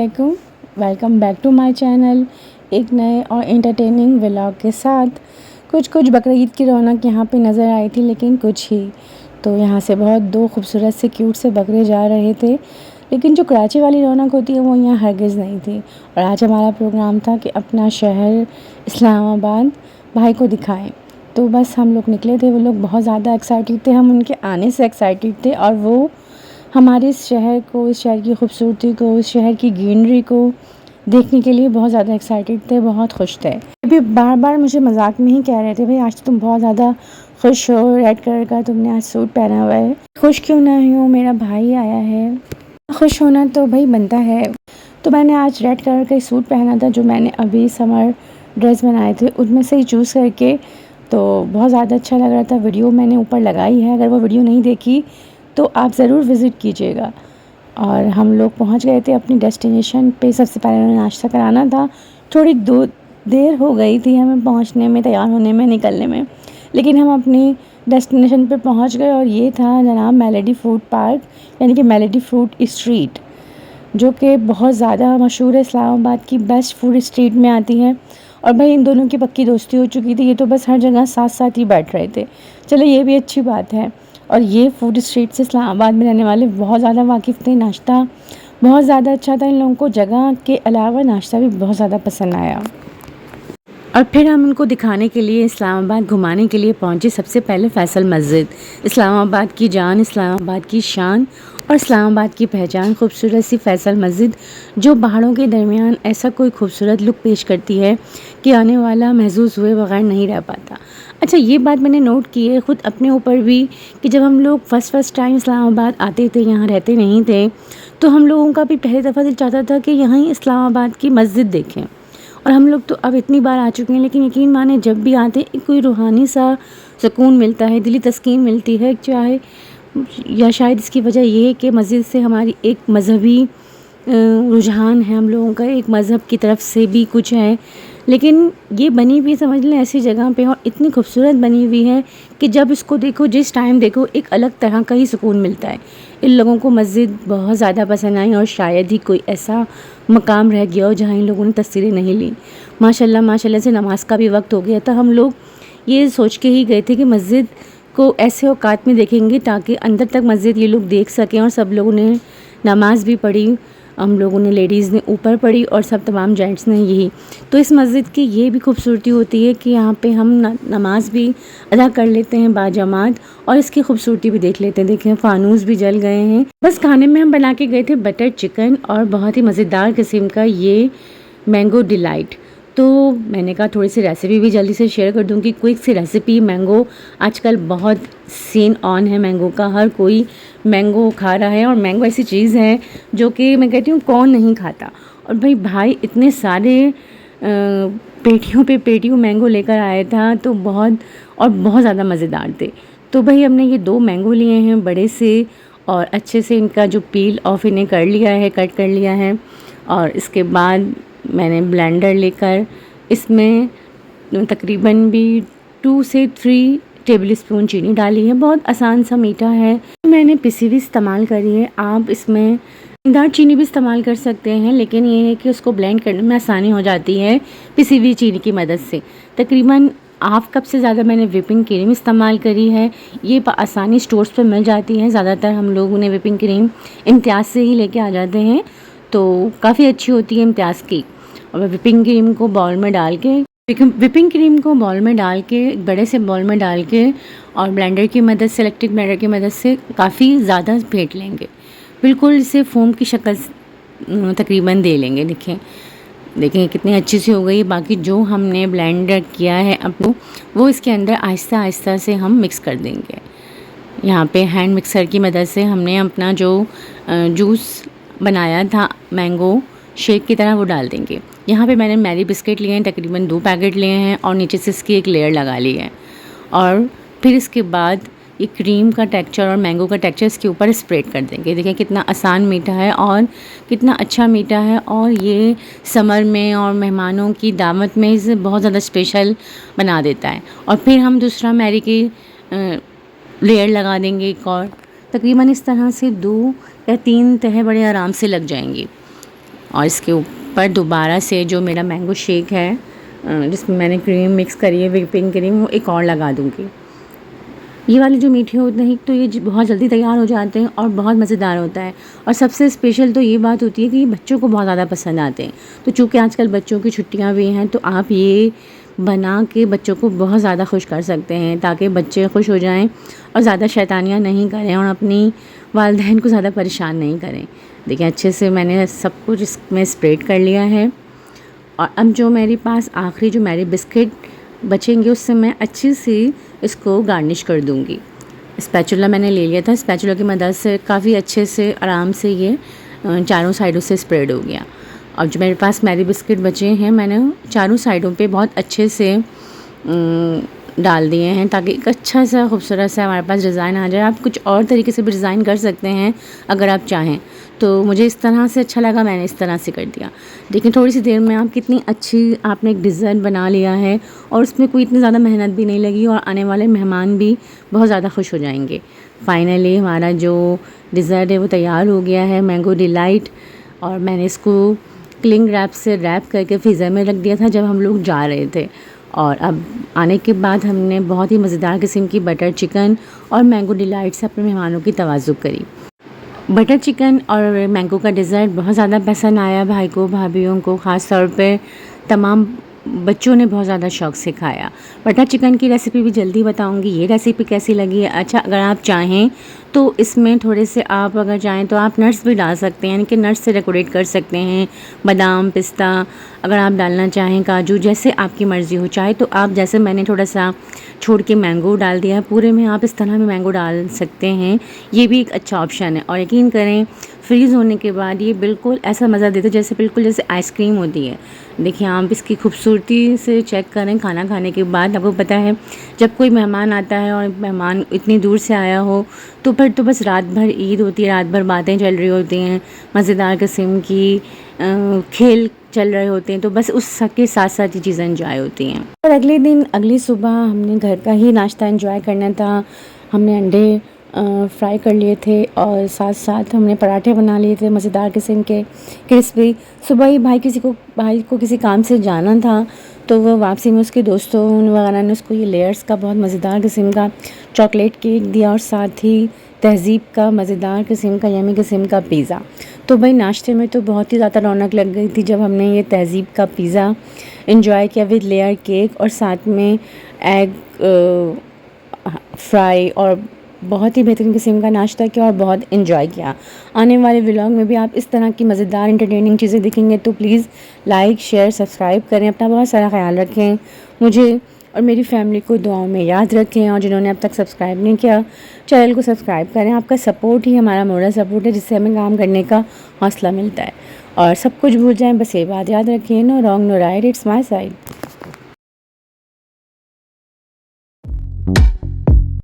वालेकुम, welcome back to my channel. एक नए और एंटरटेनिंग व्लॉग के साथ कुछ बकरा ईद की रौनक यहाँ पे नज़र आई थी, लेकिन कुछ ही। तो यहाँ से बहुत दो खूबसूरत से क्यूट से बकरे जा रहे थे, लेकिन जो कराची वाली रौनक होती है वो यहाँ हरगिज़ नहीं थी। और आज हमारा प्रोग्राम था कि अपना शहर इस्लामाबाद भाई को दिखाएं। तो बस हम लोग निकले थे, वो लोग बहुत ज़्यादा एक्साइटेड थे, हम उनके आने से एक्साइटेड थे, और वो हमारे इस शहर को, इस शहर की खूबसूरती को, इस शहर की ग्रीनरी को देखने के लिए बहुत ज़्यादा एक्साइटेड थे, बहुत खुश थे। अभी बार बार मुझे मजाक में ही कह रहे थे, भाई आज तो तुम बहुत ज़्यादा खुश हो, रेड कलर का तुमने आज सूट पहना हुआ है। खुश क्यों ना हूँ, मेरा भाई आया है, खुश होना तो भाई बनता है। तो मैंने आज रेड कलर का सूट पहना था, जो मैंने अभी समर ड्रेस बनाए थे उनमें से ही चूज़ करके। तो बहुत ज़्यादा अच्छा लग रहा था। वीडियो मैंने ऊपर लगाई है, अगर वो वीडियो नहीं देखी तो आप ज़रूर विज़िट कीजिएगा। और हम लोग पहुंच गए थे अपनी डेस्टिनेशन पे। सबसे पहले हमें नाश्ता कराना था। थोड़ी देर हो गई थी हमें पहुंचने में, तैयार होने में, निकलने में, लेकिन हम अपनी डेस्टिनेशन पे पहुंच गए। और ये था जनाब मेलेडी फूड पार्क, यानी कि मेलेडी फ्रूट स्ट्रीट, जो कि बहुत ज़्यादा मशहूर है, इस्लामाबाद की बेस्ट फूड स्ट्रीट में आती है। और भाई इन दोनों की पक्की दोस्ती हो चुकी थी, ये तो बस हर जगह साथ साथ ही बैठ रहे थे। चलो ये भी अच्छी बात है। और ये फूड स्ट्रीट से इस्लामाबाद में रहने वाले बहुत ज़्यादा वाकिफ़ थे। नाश्ता बहुत ज़्यादा अच्छा था, इन लोगों को जगह के अलावा नाश्ता भी बहुत ज़्यादा पसंद आया। और फिर हम उनको दिखाने के लिए, इस्लामाबाद घुमाने के लिए पहुंचे सबसे पहले फैसल मस्जिद। इस्लामाबाद की जान, इस्लामाबाद की शान और इस्लामाबाद की पहचान खूबसूरत सी फैसल मस्जिद, जो पहाड़ों के दरमियान ऐसा कोई खूबसूरत लुक पेश करती है कि आने वाला महसूस हुए बगैर नहीं रह पाता। अच्छा, ये बात मैंने नोट की है ख़ुद अपने ऊपर भी, कि जब हम लोग फ़र्स्ट टाइम इस्लामाबाद आते थे, यहाँ रहते नहीं थे, तो हम लोगों का भी पहली दफ़ा दिल चाहता था कि यहाँ ही इस्लामाबाद की मस्जिद देखें। और हम लोग तो अब इतनी बार आ चुके हैं, लेकिन यकीन माने जब भी आते हैं कोई रूहानी सा सुकून मिलता है, दिली तस्कीन मिलती है। चाहे या शायद इसकी वजह ये है कि मस्जिद से हमारी एक मज़हबी रुझान है, हम लोगों का एक मज़हब की तरफ से भी कुछ है। लेकिन ये बनी हुई समझ लें ऐसी जगह पे, और इतनी खूबसूरत बनी हुई है कि जब इसको देखो, जिस टाइम देखो, एक अलग तरह का ही सुकून मिलता है। इन लोगों को मस्जिद बहुत ज़्यादा पसंद आई, और शायद ही कोई ऐसा मकाम रह गया हो जहाँ इन लोगों ने तस्वीरें नहीं ली। माशाल्लाह माशाल्लाह से नमाज का भी वक्त हो गया था। हम लोग ये सोच के ही गए थे कि मस्जिद को ऐसे औकात में देखेंगे ताकि अंदर तक मस्जिद ये लोग देख सकें। और सब लोगों ने नमाज भी पढ़ी, हम लोगों ने, लेडीज़ ने ऊपर पढ़ी, और सब तमाम जेंट्स ने यही। तो इस मस्जिद की ये भी खूबसूरती होती है कि यहाँ पे हम नमाज भी अदा कर लेते हैं बाजमात, और इसकी खूबसूरती भी देख लेते हैं। देखें फानूस भी जल गए हैं। बस खाने में हम बना के गए थे बटर चिकन, और बहुत ही मज़ेदार किस्म का ये मैंगो डिलाइट। तो मैंने कहा थोड़ी सी रेसिपी भी जल्दी से शेयर कर दूँ कि क्विक सी रेसिपी। मैंगो आजकल बहुत सीन ऑन है मैंगो का, हर कोई मैंगो खा रहा है, और मैंगो ऐसी चीज़ है जो कि मैं कहती हूँ कौन नहीं खाता। और भाई इतने सारे पेटियों पे पेटियों मैंगो लेकर आया था, तो बहुत ज़्यादा मज़ेदार थे। तो भाई हमने ये 2 मैंगो लिए हैं बड़े से, और अच्छे से इनका जो पील ऑफ इन्हें कर लिया है, कट कर लिया है। और इसके बाद मैंने ब्लेंडर लेकर इसमें तकरीबन भी 2 से 3 टेबल स्पून चीनी डाली है। बहुत आसान सा मीठा है। मैंने पिसी हुई इस्तेमाल करी है। आप इसमें दार चीनी भी इस्तेमाल कर सकते हैं, लेकिन ये है कि उसको ब्लेंड करने में आसानी हो जाती है पिसी हुई चीनी की मदद से। तकरीबन हाफ कप से ज़्यादा मैंने व्हिपिंग क्रीम इस्तेमाल करी है। ये आसानी स्टोर्स पर मिल जाती है। ज़्यादातर हम लोगों ने व्हिपिंग क्रीम इम्तियाज़ से ही लेके आ जाते हैं, तो काफ़ी अच्छी होती है इम्तियाज़ की। और व्हिपिंग क्रीम को बाउल में डाल के, बड़े से बाउल में डाल के, और ब्लेंडर की मदद से, इलेक्ट्रिक ब्लेंडर की मदद से काफ़ी ज़्यादा फेंट लेंगे। बिल्कुल इसे फोम की शक्ल तकरीबन दे लेंगे। देखें कितनी अच्छी सी हो गई। बाकी जो हमने ब्लेंडर किया है अब वो इसके अंदर आहिस्ता आहिस्ता से हम मिक्स कर देंगे। यहाँ पे हैंड मिक्सर की मदद से हमने अपना जो जूस बनाया था मैंगो शेक की तरह, वो डाल देंगे। यहाँ पे मैंने मैरी बिस्किट लिए हैं, तकरीबन 2 पैकेट लिए हैं, और नीचे से इसकी एक लेयर लगा ली है। और फिर इसके बाद ये क्रीम का टेक्सचर और मैंगो का टेक्सचर इसके ऊपर स्प्रेड कर देंगे। देखें कितना आसान मीठा है, और कितना अच्छा मीठा है। और ये समर में और मेहमानों की दावत में इसे बहुत ज़्यादा स्पेशल बना देता है। और फिर हम दूसरा मैरी की लेयर लगा देंगे एक और। तकरीबन इस तरह से 2 या 3 तह बड़े आराम से लग जाएंगी। और इसके ऊपर दोबारा से जो मेरा मैंगो शेक है जिसमें मैंने क्रीम मिक्स करी है, व्हिपिंग क्रीम, वो एक और लगा दूँगी। ये वाले जो मीठे होते हैं तो ये बहुत जल्दी तैयार हो जाते हैं और बहुत मज़ेदार होता है। और सबसे स्पेशल तो ये बात होती है कि ये बच्चों को बहुत ज़्यादा पसंद आते हैं। तो चूँकि आजकल बच्चों की छुट्टियाँ भी हैं तो आप ये बना के बच्चों को बहुत ज़्यादा खुश कर सकते हैं, ताकि बच्चे खुश हो जाएँ और ज़्यादा शैतानियाँ नहीं करें और अपनी वालिदैन को ज़्यादा परेशान नहीं करें। देखिए अच्छे से मैंने सब कुछ इसमें स्प्रेड कर लिया है। और अब जो मेरे पास आखिरी जो मेरे बिस्किट बचेंगे उससे मैं अच्छी सी इसको गार्निश कर दूँगी। स्पैचुला मैंने ले लिया था, स्पैचुला की मदद से काफ़ी अच्छे से आराम से ये चारों साइडों से स्प्रेड हो गया। अब जो मेरे पास मैरी बिस्किट बचे हैं मैंने चारों साइडों पे बहुत अच्छे से डाल दिए हैं, ताकि एक अच्छा सा खूबसूरत सा हमारे पास डिज़ाइन आ जाए। आप कुछ और तरीके से भी डिज़ाइन कर सकते हैं अगर आप चाहें। तो मुझे इस तरह से अच्छा लगा, मैंने इस तरह से कर दिया। देखिए थोड़ी सी देर में आप कितनी अच्छी आपने एक डिज़ाइन बना लिया है और उसमें कोई इतनी ज़्यादा मेहनत भी नहीं लगी और आने वाले मेहमान भी बहुत ज़्यादा खुश हो जाएंगे। फाइनली हमारा जो डिज़र्ट है वो तैयार हो गया है, मैंगो डिलाइट। और मैंने इसको क्लिंग रैप से रैप करके फ्रीज़र में रख दिया था जब हम लोग जा रहे थे। और अब आने के बाद हमने बहुत ही मज़ेदार किस्म की बटर चिकन और मैंगो डिलाइट से अपने मेहमानों की तवाज़ुन करी। बटर चिकन और मैंगो का डिज़र्ट बहुत ज़्यादा पसंद आया भाई को, भाभीयों को, ख़ास तौर पे तमाम बच्चों ने बहुत ज़्यादा शौक़ से खाया। बटर चिकन की रेसिपी भी जल्दी बताऊंगी। ये रेसिपी कैसी लगी है? अच्छा, अगर आप चाहें तो इसमें थोड़े से आप अगर चाहें तो आप नट्स भी डाल सकते हैं, यानी कि नट्स से डेकोरेट कर सकते हैं। बादाम, पिस्ता अगर आप डालना चाहें, काजू, जैसे आपकी मर्ज़ी हो। चाहे तो आप जैसे मैंने थोड़ा सा छोड़ के मैंगो डाल दिया है, पूरे में आप इस तरह भी मैंगो डाल सकते हैं। ये भी एक अच्छा ऑप्शन है। और यकीन करें फ्रीज़ होने के बाद ये बिल्कुल ऐसा मज़ा देता है जैसे बिल्कुल जैसे आइसक्रीम होती है। देखिए आप इसकी खूबसूरती से चेक करें खाना खाने के बाद। आपको पता है जब कोई मेहमान आता है और मेहमान इतनी दूर से आया हो तो फिर तो बस रात भर ईद होती है, रात भर बातें चल रही होती हैं, मज़ेदार किस्म की खेल चल रहे होते हैं, तो बस उस के साथ साथ ये चीज़ें एंजॉय होती हैं। और अगले दिन अगली सुबह हमने घर का ही नाश्ता एंजॉय करना था। हमने अंडे फ्राई कर लिए थे और साथ साथ हमने पराठे बना लिए थे मज़ेदार किस्म के क्रिस्पी। सुबह ही भाई को किसी काम से जाना था तो वो वापसी में उसके दोस्तों वगैरह ने उसको ये लेयर्स का बहुत मज़ेदार किस्म का चॉकलेट केक दिया और साथ ही तहज़ीब का मज़ेदार किस्म का यमी किस्म का पिज़्ज़ा। तो भाई नाश्ते में तो बहुत ही ज़्यादा रौनक लग गई थी जब हमने ये तहज़ीब का पिज़्ज़ा एंजॉय किया विद लेयर केक और साथ में एग फ्राई, और बहुत ही बेहतरीन किस्म का नाश्ता किया और बहुत इन्जॉय किया। आने वाले व्लॉग में भी आप इस तरह की मज़ेदार इंटरटेनिंग चीज़ें देखेंगे तो प्लीज़ लाइक, शेयर, सब्सक्राइब करें। अपना बहुत सारा ख्याल रखें, मुझे और मेरी फैमिली को दुआओं में याद रखें। और जिन्होंने अब तक सब्सक्राइब नहीं किया चैनल को सब्सक्राइब करें। आपका सपोर्ट ही हमारा मोरल सपोर्ट है जिससे हमें काम करने का हौसला मिलता है। और सब कुछ भूल जाएं, बस ये बात याद रखें, no wrong no right, it's my side.